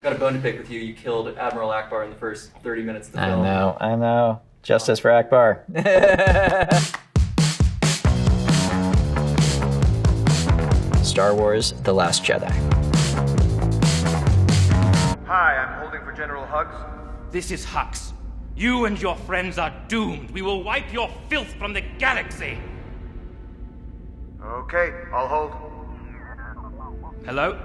Got a bone to pick with you. You killed Admiral Akbar in the first 30 minutes of the film. I know. Justice for Akbar. Star Wars: The Last Jedi. Hi, I'm holding for General Hux. This is Hux. You and your friends are doomed. We will wipe your filth from the galaxy. Okay, I'll hold. Hello?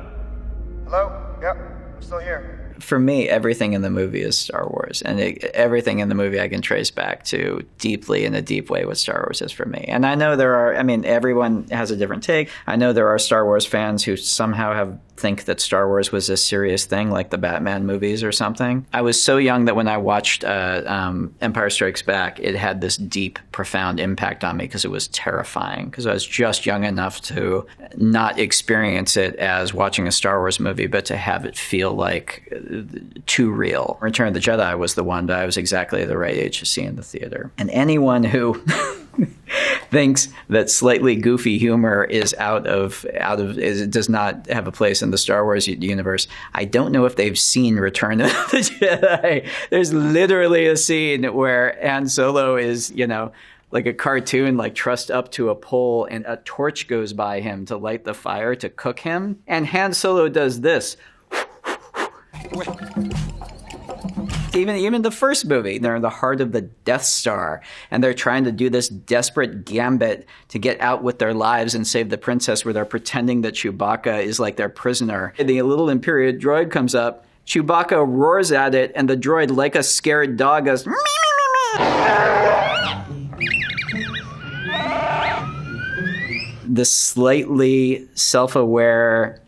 Hello? Yep, I'm still here. For me, everything in the movie is Star Wars, and everything in the movie I can trace back to deeply, in a deep way, what Star Wars is for me. And I know everyone has a different take. I know there are Star Wars fans who somehow think that Star Wars was a serious thing, like the Batman movies or something. I was so young that when I watched Empire Strikes Back, it had this deep, profound impact on me because it was terrifying, because I was just young enough to not experience it as watching a Star Wars movie, but to have it feel like too real. Return of the Jedi was the one that I was exactly the right age to see in the theater. And anyone who thinks that slightly goofy humor is does not have a place in the Star Wars universe, I don't know if they've seen Return of the Jedi. There's literally a scene where Han Solo is, like a cartoon, like trussed up to a pole, and a torch goes by him to light the fire to cook him. And Han Solo does this. Even the first movie, they're in the heart of the Death Star, and they're trying to do this desperate gambit to get out with their lives and save the princess, where they're pretending that Chewbacca is like their prisoner. The little Imperial droid comes up, Chewbacca roars at it, and the droid, like a scared dog, goes, "Meow, meow, meow, meow." The slightly self-aware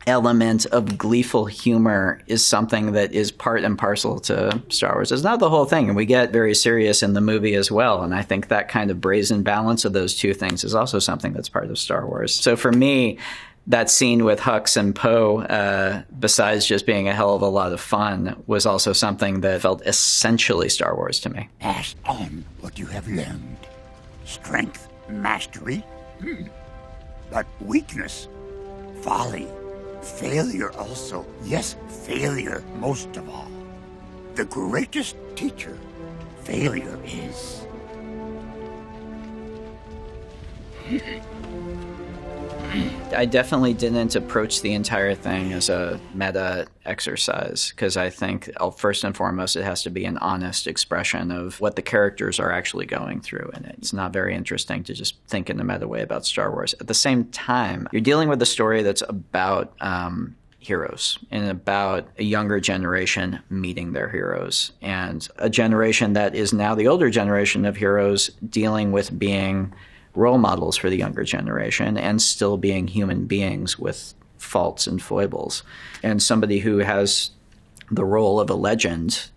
element of gleeful humor is something that is part and parcel to Star Wars. It's not the whole thing, and we get very serious in the movie as well, and I think that kind of brazen balance of those two things is also something that's part of Star Wars. So for me, that scene with Hux and Poe, besides just being a hell of a lot of fun, was also something that felt essentially Star Wars to me. Pass on what you have learned. Strength, mastery, but weakness, folly, failure also. Yes, failure most of all. The greatest teacher failure is. I definitely didn't approach the entire thing as a meta exercise, because I think first and foremost it has to be an honest expression of what the characters are actually going through in it. It's not very interesting to just think in a meta way about Star Wars. At the same time, you're dealing with a story that's about heroes and about a younger generation meeting their heroes, and a generation that is now the older generation of heroes dealing with being role models for the younger generation and still being human beings with faults and foibles. And somebody who has the role of a legend,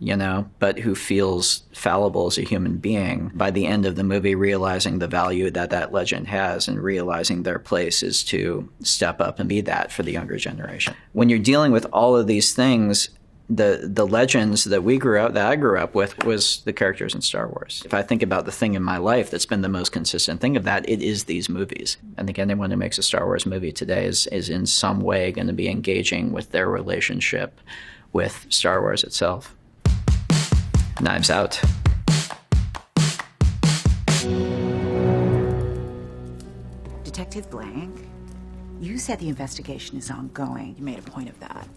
but who feels fallible as a human being, by the end of the movie realizing the value that that legend has and realizing their place is to step up and be that for the younger generation. When you're dealing with all of these things, the legends that I grew up with was the characters in Star Wars. If I think about the thing in my life that's been the most consistent thing of that, it is these movies. I think anyone who makes a Star Wars movie today is in some way going to be engaging with their relationship with Star Wars itself. Knives Out. Detective Blank, you said the investigation is ongoing. You made a point of that.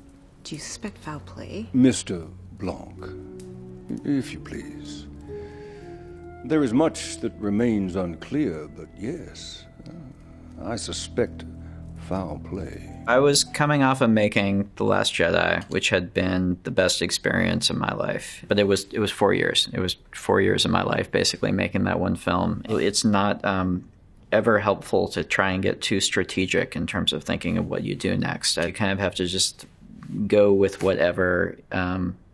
Do you suspect foul play? Mr. Blanc, if you please. There is much that remains unclear, but yes, I suspect foul play. I was coming off of making The Last Jedi, which had been the best experience of my life. But it was 4 years. It was 4 years of my life basically making that one film. It's not ever helpful to try and get too strategic in terms of thinking of what you do next. I kind of have to just go with whatever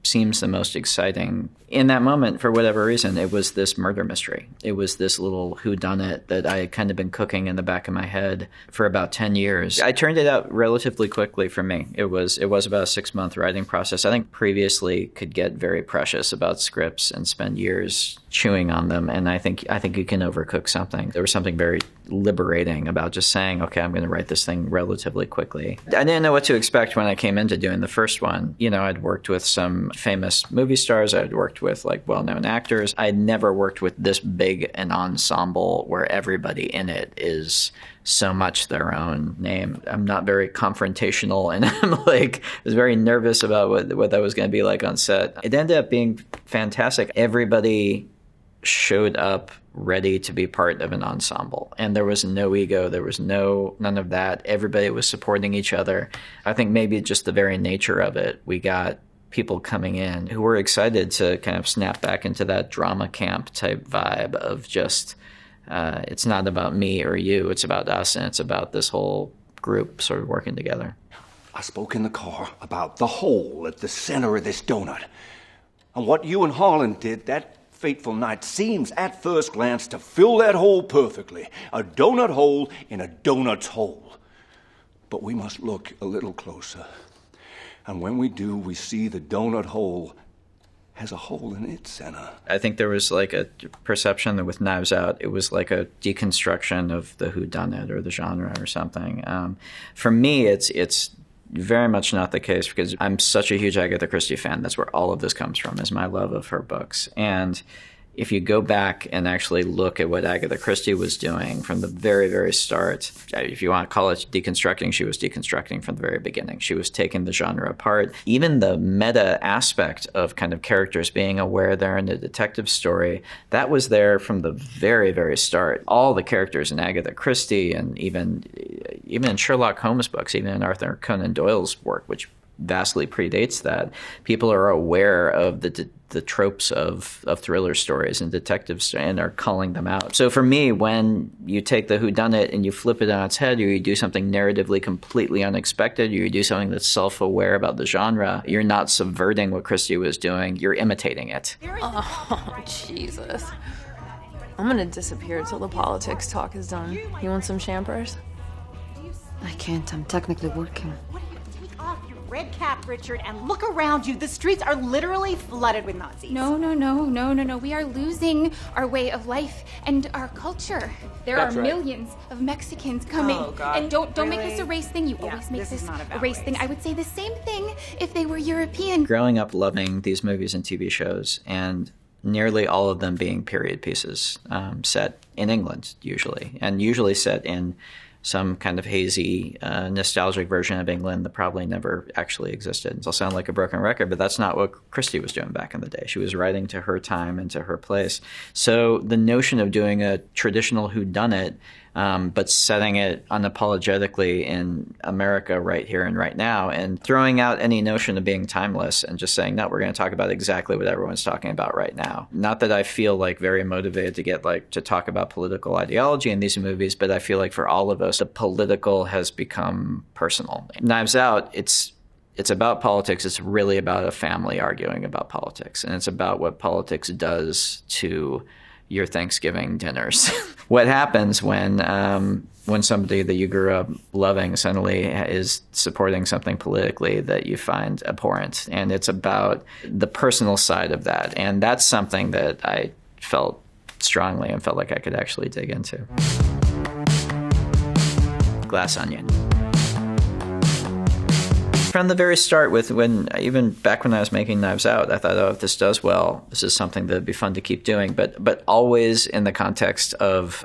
seems the most exciting. In that moment, for whatever reason, it was this murder mystery. It was this little whodunit that I had kind of been cooking in the back of my head for about 10 years. I turned it out relatively quickly for me. It was about a 6-month writing process. I think previously could get very precious about scripts and spend years chewing on them, and I think you can overcook something. There was something very liberating about just saying, okay, I'm going to write this thing relatively quickly. I didn't know what to expect when I came into doing the first one. You know, I'd worked with some famous movie stars. I'd worked with like well-known actors. I'd never worked with this big an ensemble where everybody in it is so much their own name. I'm not very confrontational, and I was very nervous about what that was going to be like on set. It ended up being fantastic. Everybody showed up ready to be part of an ensemble, and there was no ego, there was none of that. Everybody was supporting each other. I think maybe just the very nature of it, we got people coming in who were excited to kind of snap back into that drama camp type vibe of just, it's not about me or you, it's about us, and it's about this whole group sort of working together. I spoke in the car about the hole at the center of this donut. And what you and Harlan did that fateful night seems at first glance to fill that hole perfectly. A donut hole in a donut's hole. But we must look a little closer. And when we do, we see the donut hole has a hole in its center. I think there was like a perception that with Knives Out, it was like a deconstruction of the whodunit or the genre or something. For me, it's very much not the case, because I'm such a huge Agatha Christie fan. That's where all of this comes from, is my love of her books. And if you go back and actually look at what Agatha Christie was doing from the very, very start, if you want to call it deconstructing, she was deconstructing from the very beginning. She was taking the genre apart. Even the meta aspect of kind of characters being aware they're in a detective story, that was there from the very, very start. All the characters in Agatha Christie, and even in Sherlock Holmes books, even in Arthur Conan Doyle's work, which vastly predates that, people are aware of the tropes of thriller stories and detective stories and are calling them out. So for me, when you take the whodunit and you flip it on its head, or you do something narratively completely unexpected, or you do something that's self-aware about the genre, you're not subverting what Christie was doing, you're imitating it. Oh, Jesus. I'm gonna disappear till the politics talk is done. You want some champers? I can't, I'm technically working. Red cap, Richard, and look around you. The streets are literally flooded with Nazis. No. We are losing our way of life and our culture. There are millions of Mexicans coming. Oh, God. And don't Really? make this a race thing. You always make this a race thing. I would say the same thing if they were European. Growing up loving these movies and TV shows, and nearly all of them being period pieces, set in England usually, and usually set in some kind of hazy, nostalgic version of England that probably never actually existed. It'll sound like a broken record, but that's not what Christie was doing back in the day. She was writing to her time and to her place. So the notion of doing a traditional whodunit, but setting it unapologetically in America right here and right now, and throwing out any notion of being timeless and just saying, no, we're going to talk about exactly what everyone's talking about right now. Not that I feel like very motivated to get to talk about political ideology in these movies, but I feel like for all of us, the political has become personal. Knives Out, it's about politics. It's really about a family arguing about politics, and it's about what politics does to your Thanksgiving dinners. What happens when somebody that you grew up loving suddenly is supporting something politically that you find abhorrent? And it's about the personal side of that. And that's something that I felt strongly and felt like I could actually dig into. Glass Onion. From the very start, even back when I was making Knives Out, I thought, oh, if this does well, this is something that would be fun to keep doing. But always in the context of,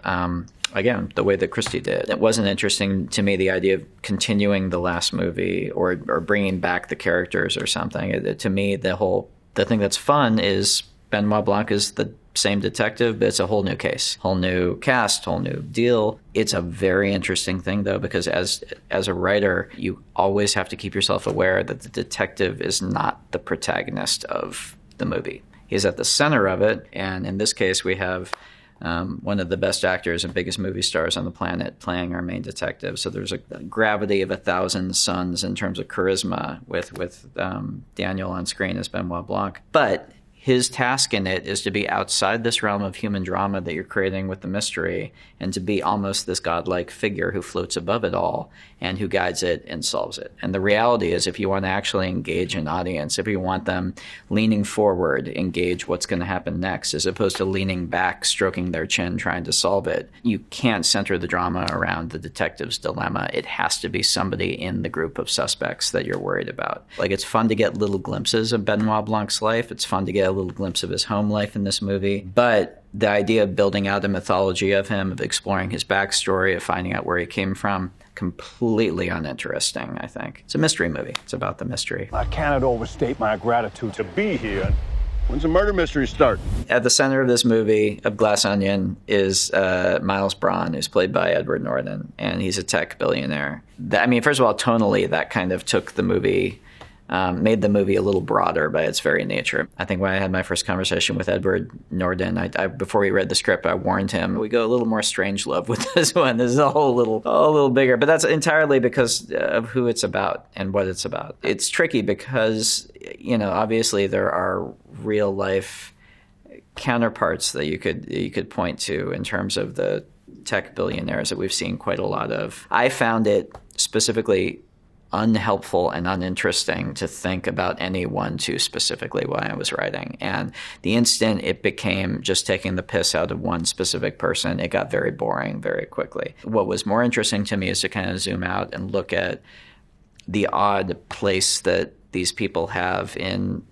again, the way that Christie did. It wasn't interesting to me, the idea of continuing the last movie or bringing back the characters or something. To me, the thing that's fun is Benoit Blanc is the same detective, but it's a whole new case, whole new cast, whole new deal. It's a very interesting thing, though, because as a writer, you always have to keep yourself aware that the detective is not the protagonist of the movie. He's at the center of it, and in this case, we have one of the best actors and biggest movie stars on the planet playing our main detective. So there's a gravity of 1,000 suns in terms of charisma with Daniel on screen as Benoit Blanc. But his task in it is to be outside this realm of human drama that you're creating with the mystery, and to be almost this godlike figure who floats above it all and who guides it and solves it. And the reality is, if you want to actually engage an audience, if you want them leaning forward, engage what's going to happen next, as opposed to leaning back, stroking their chin, trying to solve it, you can't center the drama around the detective's dilemma. It has to be somebody in the group of suspects that you're worried about. Like, it's fun to get little glimpses of Benoit Blanc's life. It's fun to get a little glimpse of his home life in this movie. But the idea of building out a mythology of him, of exploring his backstory, of finding out where he came from, completely uninteresting, I think. It's a mystery movie. It's about the mystery. I cannot overstate my gratitude to be here. When's the murder mystery start? At the center of this movie, of Glass Onion, is Miles Braun, who's played by Edward Norton, and he's a tech billionaire. I mean, first of all, tonally, that kind of took the movie, made the movie a little broader by its very nature. I think when I had my first conversation with Edward Norton, I before we read the script, I warned him, we go a little more strangelove with this one. This is a little bigger, but that's entirely because of who it's about and what it's about. It's tricky because, you know, obviously there are real life counterparts that you could point to in terms of the tech billionaires that we've seen quite a lot of. I found it specifically unhelpful and uninteresting to think about any one too specifically while I was writing. And the instant it became just taking the piss out of one specific person, it got very boring very quickly. What was more interesting to me is to kind of zoom out and look at the odd place that these people have in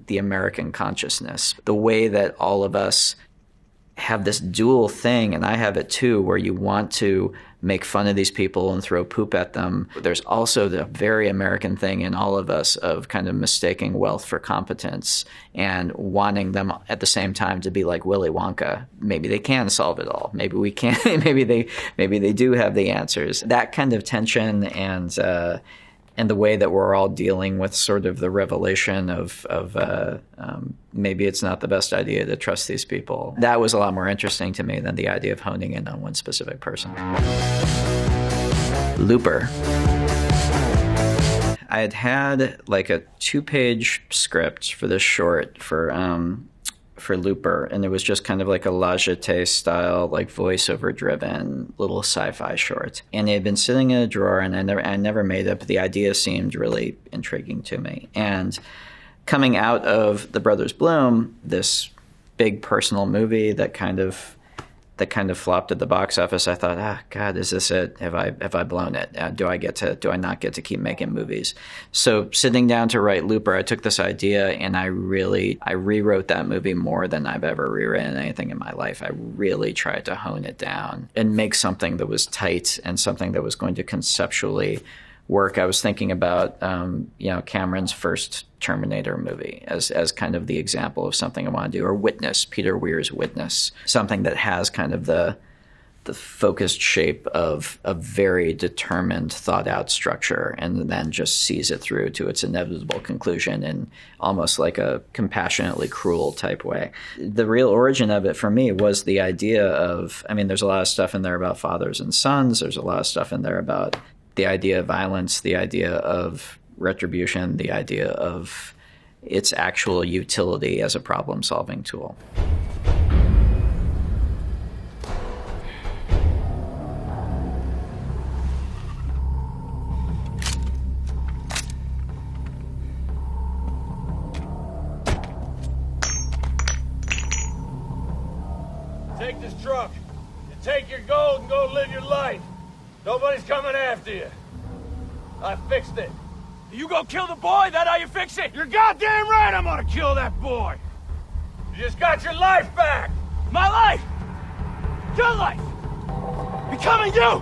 the American consciousness. The way that all of us have this dual thing, and I have it too, where you want to make fun of these people and throw poop at them. There's also the very American thing in all of us of kind of mistaking wealth for competence and wanting them at the same time to be like Willy Wonka. Maybe they can solve it all. Maybe we can't. maybe they do have the answers. That kind of tension and the way that we're all dealing with sort of the revelation of maybe it's not the best idea to trust these people. That was a lot more interesting to me than the idea of honing in on one specific person. Looper. I had like a 2-page script for this short for Looper, and it was just kind of like a La Jetée style, like voiceover driven little sci-fi short. And it had been sitting in a drawer, and I never made it, but the idea seemed really intriguing to me. And coming out of The Brothers Bloom, this big personal movie that kind of flopped at the box office, I thought, God, is this it? Have I blown it? Do I not get to keep making movies? So sitting down to write Looper, I took this idea and I rewrote that movie more than I've ever rewritten anything in my life. I really tried to hone it down and make something that was tight and something that was going to conceptually work. I was thinking about, Cameron's first Terminator movie as kind of the example of something I want to do, or Witness, Peter Weir's Witness, something that has kind of the focused shape of a very determined, thought-out structure, and then just sees it through to its inevitable conclusion in almost like a compassionately cruel type way. The real origin of it for me was the idea of, there's a lot of stuff in there about fathers and sons. There's a lot of stuff in there about the idea of violence, the idea of retribution, the idea of its actual utility as a problem-solving tool. Take this truck. You take your gold and go live your life. Nobody's coming after you. I fixed it. You go kill the boy? That how you fix it? You're goddamn right I'm gonna kill that boy. You just got your life back. My life? Your life? Becoming you!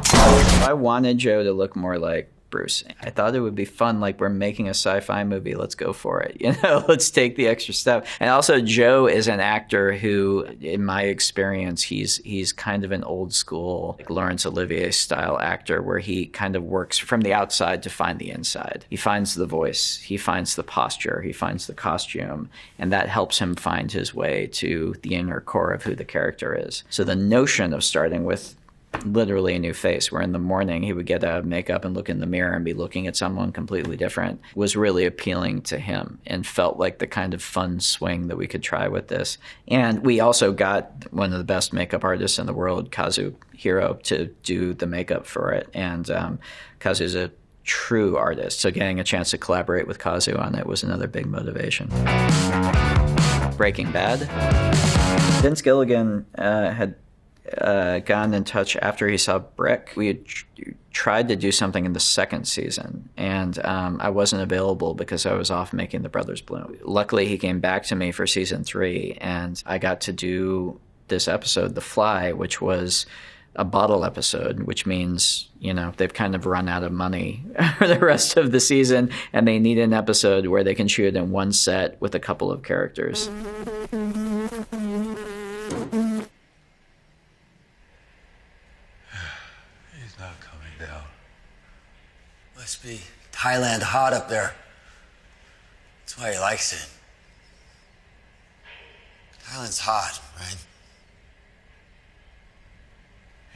I wanted Joe to look more like Bruce. I thought it would be fun, like we're making a sci-fi movie, let's go for it. Let's take the extra step. And also Joe is an actor who, in my experience, he's kind of an old school, like Laurence Olivier style actor where he kind of works from the outside to find the inside. He finds the voice, he finds the posture, he finds the costume, and that helps him find his way to the inner core of who the character is. So the notion of starting with literally a new face, where in the morning he would get out of makeup and look in the mirror and be looking at someone completely different, was really appealing to him and felt like the kind of fun swing that we could try with this. And we also got one of the best makeup artists in the world, Kazuhiro, to do the makeup for it. And Kazu's a true artist, so getting a chance to collaborate with Kazu on it was another big motivation. Breaking Bad. Vince Gilligan had gotten in touch after he saw Brick. We had tried to do something in the second season, and I wasn't available because I was off making The Brothers Bloom. Luckily, he came back to me for season 3, and I got to do this episode, The Fly, which was a bottle episode, which means, you know, they've kind of run out of money for the rest of the season, and they need an episode where they can shoot in one set with a couple of characters. Must be Thailand hot up there. That's why he likes it. Thailand's hot, right?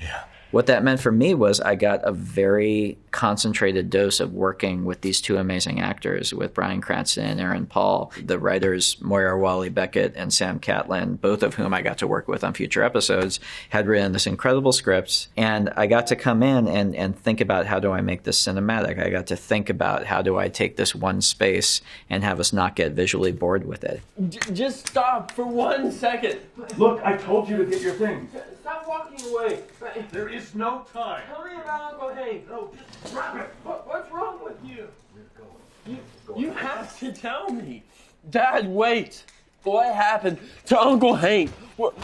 Yeah. What that meant for me was I got a very concentrated dose of working with these two amazing actors, with Bryan Cranston and Aaron Paul, the writers Moira Walley-Beckett and Sam Catlin, both of whom I got to work with on future episodes, had written this incredible script. And I got to come in and think about, how do I make this cinematic? I got to think about, how do I take this one space and have us not get visually bored with it? Just stop for 1 second. Look, I told you to get your things. Stop walking away. There is no time. Tell me about Uncle Hank. No, just drop it. What's wrong with you? You have to tell me. Dad, wait. What happened to Uncle Hank? What?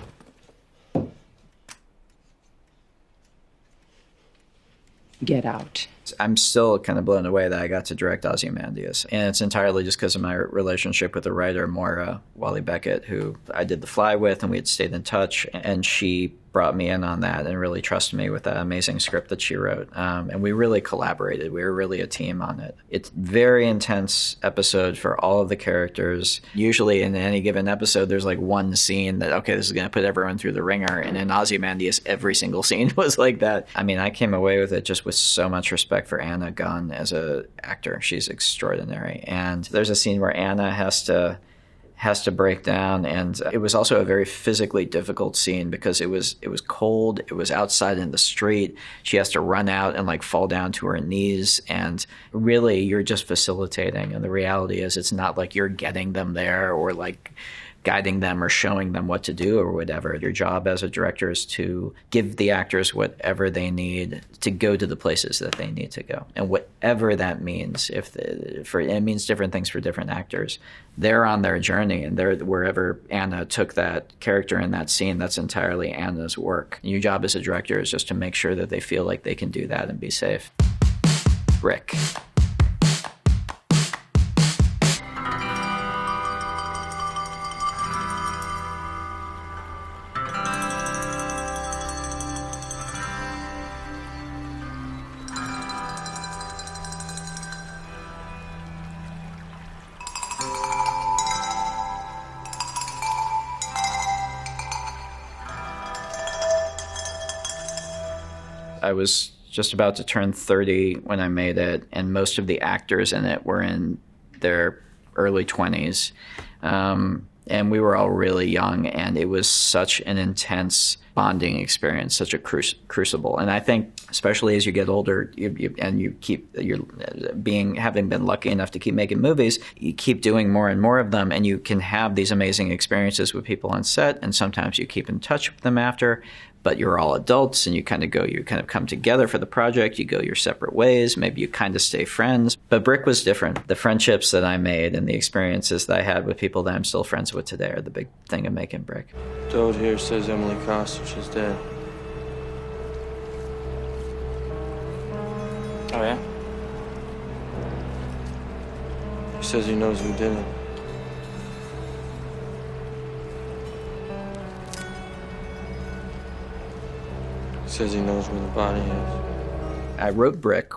Get out. I'm still kind of blown away that I got to direct Ozymandias. And it's entirely just because of my relationship with the writer, Moira Walley-Beckett, who I did The Fly with, and we had stayed in touch. And she brought me in on that and really trusted me with that amazing script that she wrote. And we really collaborated. We were really a team on it. It's a very intense episode for all of the characters. Usually in any given episode, there's like one scene that, okay, this is going to put everyone through the ringer. And in Ozymandias, every single scene was like that. I mean, I came away with it just with so much respect for Anna Gunn as an actor. She's extraordinary. And there's a scene where Anna has to break down, and it was also a very physically difficult scene because it was cold, it was outside in the street, she has to run out and like fall down to her knees, and really you're just facilitating, and the reality is it's not like you're getting them there or like guiding them or showing them what to do or whatever. Your job as a director is to give the actors whatever they need to go to the places that they need to go. And whatever that means, it means different things for different actors. They're on their journey, and wherever Anna took that character in that scene, that's entirely Anna's work. And your job as a director is just to make sure that they feel like they can do that and be safe. Brick. I was just about to turn 30 when I made it, and most of the actors in it were in their early 20s. And we were all really young, and it was such an intense bonding experience, such a crucible. And I think, especially as you get older, having been lucky enough to keep making movies, you keep doing more and more of them, and you can have these amazing experiences with people on set, and sometimes you keep in touch with them after. But you're all adults, and you kind of come together for the project. You go your separate ways. Maybe you kind of stay friends. But Brick was different. The friendships that I made and the experiences that I had with people that I'm still friends with today are the big thing of making Brick. Dode here says Emily Kostic is dead. Oh, yeah? He says he knows who did it. He says he knows where the body is. I wrote Brick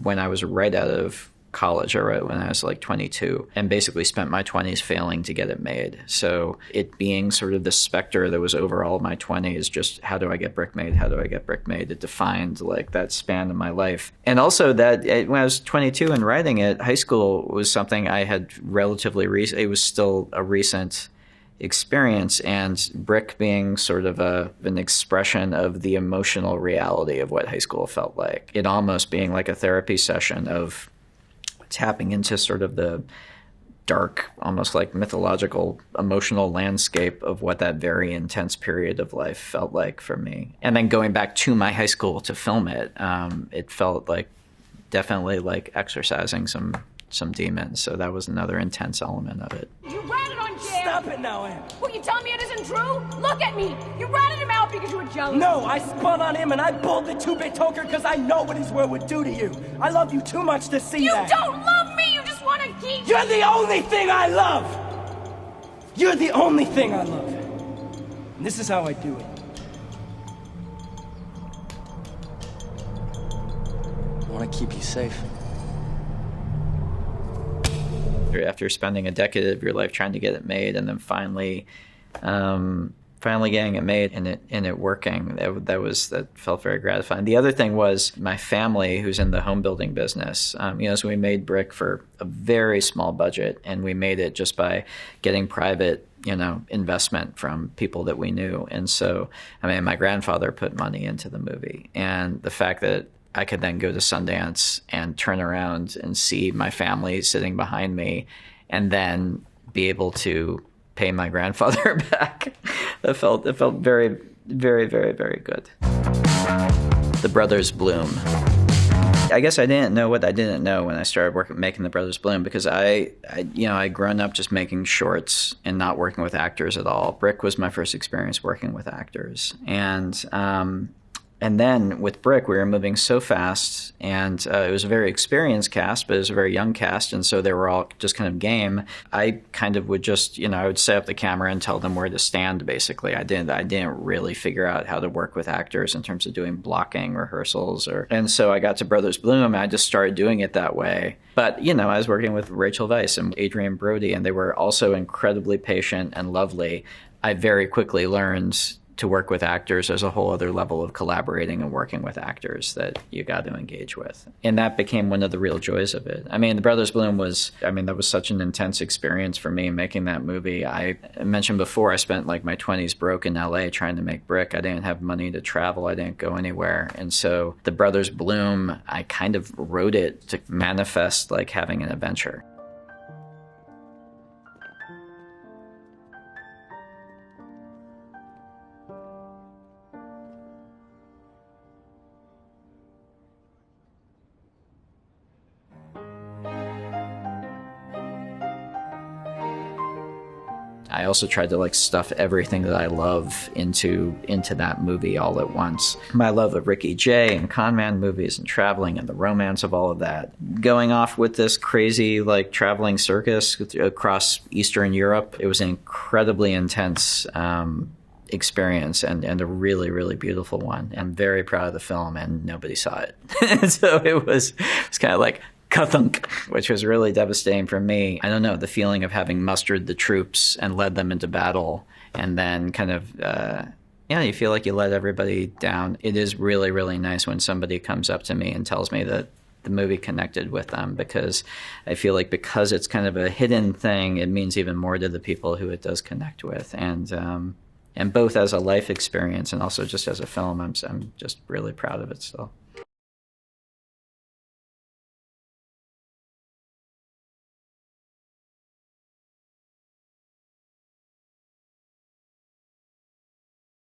when I was right out of college. I wrote when I was like 22 and basically spent my 20s failing to get it made. So it being sort of the specter that was over all of my 20s, just how do I get Brick made? How do I get Brick made? It defined like that span of my life. And also that when I was 22 and writing it, high school was something I had relatively recent. It was still a recent experience, and Brick being sort of an expression of the emotional reality of what high school felt like. It almost being like a therapy session of tapping into sort of the dark, almost like mythological, emotional landscape of what that very intense period of life felt like for me. And then going back to my high school to film it, it felt like definitely like exercising some demons. So that was another intense element of it. You ratted on Jim! Stop it now, Em! What, you telling me it isn't true? Look at me! You ratted him out because you were jealous! No, I spun on him and I pulled the two-bit toker because I know what his word would do to you. I love you too much to see that. You don't love me! You just want to keep... You're the only thing I love! You're the only thing I love. And this is how I do it. I want to keep you safe. After spending a decade of your life trying to get it made, and then finally getting it made and it working, that felt very gratifying. The other thing was my family, who's in the home building business. So we made Brick for a very small budget, and we made it just by getting private, investment from people that we knew. And so, my grandfather put money into the movie, and the fact that I could then go to Sundance and turn around and see my family sitting behind me and then be able to pay my grandfather back. It felt very, very, very, very good. The Brothers Bloom. I guess I didn't know what I didn't know when I started making The Brothers Bloom, because I'd grown up just making shorts and not working with actors at all. Brick was my first experience working with actors. And then with Brick, we were moving so fast, and it was a very experienced cast, but it was a very young cast, and so they were all just kind of game. I kind of would just, I would set up the camera and tell them where to stand, basically. I didn't really figure out how to work with actors in terms of doing blocking, rehearsals, and so I got to Brothers Bloom, and I just started doing it that way. But, I was working with Rachel Weisz and Adrian Brody, and they were also incredibly patient and lovely. I very quickly learned to work with actors, there's a whole other level of collaborating and working with actors that you got to engage with. And that became one of the real joys of it. The Brothers Bloom that was such an intense experience for me making that movie. I mentioned before, I spent like my 20s broke in LA trying to make Brick. I didn't have money to travel. I didn't go anywhere. And so The Brothers Bloom, I kind of wrote it to manifest like having an adventure. I also tried to like stuff everything that I love into that movie all at once. My love of Ricky Jay and con man movies and traveling and the romance of all of that. Going off with this crazy like traveling circus across Eastern Europe, it was an incredibly intense experience and a really, really beautiful one. I'm very proud of the film, and nobody saw it. So it was kind of like ka-thunk, which was really devastating for me. I don't know, the feeling of having mustered the troops and led them into battle, and then kind of, you feel like you let everybody down. It is really, really nice when somebody comes up to me and tells me that the movie connected with them, because I feel like because it's kind of a hidden thing, it means even more to the people who it does connect with. And both as a life experience and also just as a film, I'm just really proud of it still.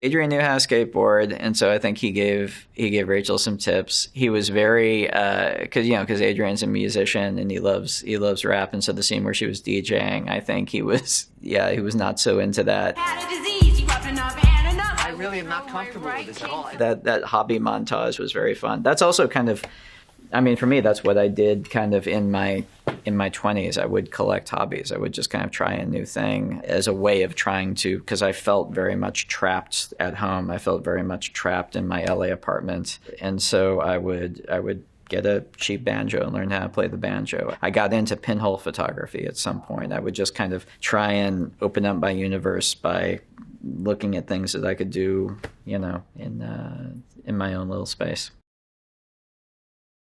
Adrian knew how to skateboard, and so I think he gave Rachel some tips. He was very because Adrian's a musician and he loves rap, and so the scene where she was DJing, I think he was not so into that. I really am not comfortable with this at all. That hobby montage was very fun. That's also kind of, for me, that's what I did kind of in my 20s. I would collect hobbies. I would just kind of try a new thing as a way of trying to, because I felt very much trapped at home. I felt very much trapped in my LA apartment. And so I would get a cheap banjo and learn how to play the banjo. I got into pinhole photography at some point. I would just kind of try and open up my universe by looking at things that I could do, you know, in my own little space.